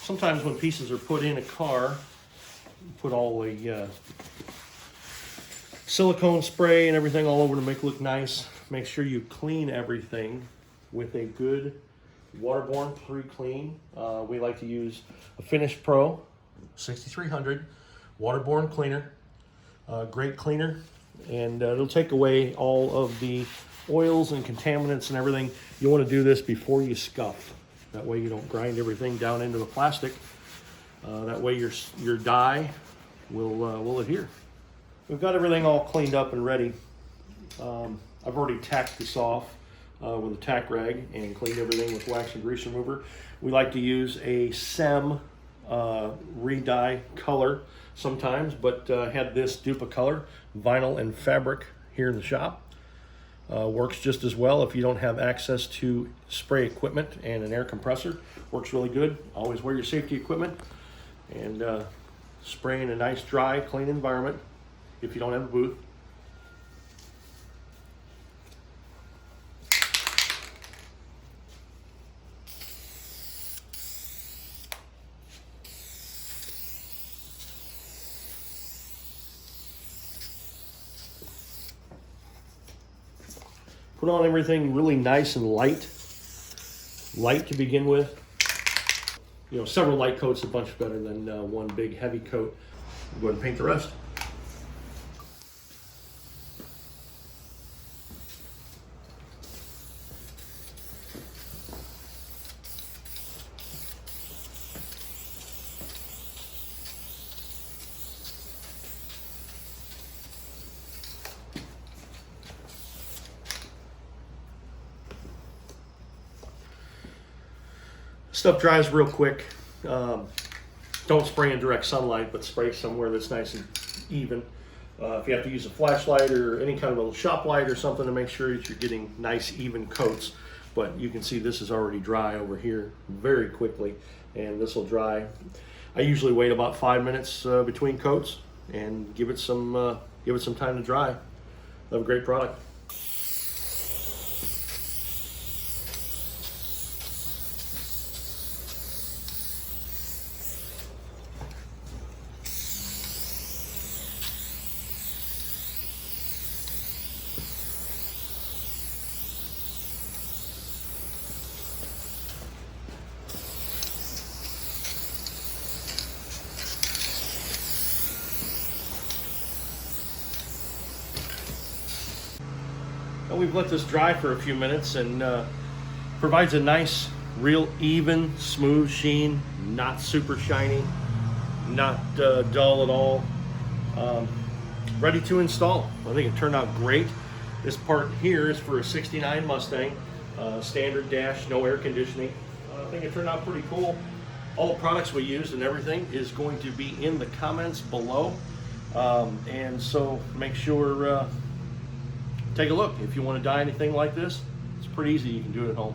sometimes when pieces are put in a car, put all the silicone spray and everything all over to make it look nice. Make sure you clean everything with a good waterborne pre-clean. We like to use a Finish Pro 6300 waterborne cleaner. Great cleaner, and it'll take away all of the oils and contaminants and everything. You want to do this before you scuff. That way you don't grind everything down into the plastic. That way your dye will adhere. We've got everything all cleaned up and ready. I've already tacked this off with a tack rag and cleaned everything with wax and grease remover. We like to use a SEM re-dye color sometimes, but had this dupli-color vinyl and fabric here in the shop. Works just as well if you don't have access to spray equipment and an air compressor. Works really good. Always wear your safety equipment and spray in a nice dry clean environment if you don't have a booth. Put on everything really nice and light to begin with. You know, several light coats are much better than one big heavy coat. Go ahead and paint the rest. Stuff dries real quick. Don't spray in direct sunlight, but spray somewhere that's nice and even. If you have to use a flashlight or any kind of little shop light or something to make sure that you're getting nice even coats. But you can see this is already dry over here very quickly, and this will dry. I usually wait about 5 minutes between coats and give it some time to dry. I have a great product. We've let this dry for a few minutes, and provides a nice, real even, smooth sheen, not super shiny, not dull at all. Ready to install. I think it turned out great. This part here is for a 69 Mustang, standard dash, no air conditioning. I think it turned out pretty cool. All the products we used and everything is going to be in the comments below, and so make sure take a look. If you want to dye anything like this, it's pretty easy. You can do it at home.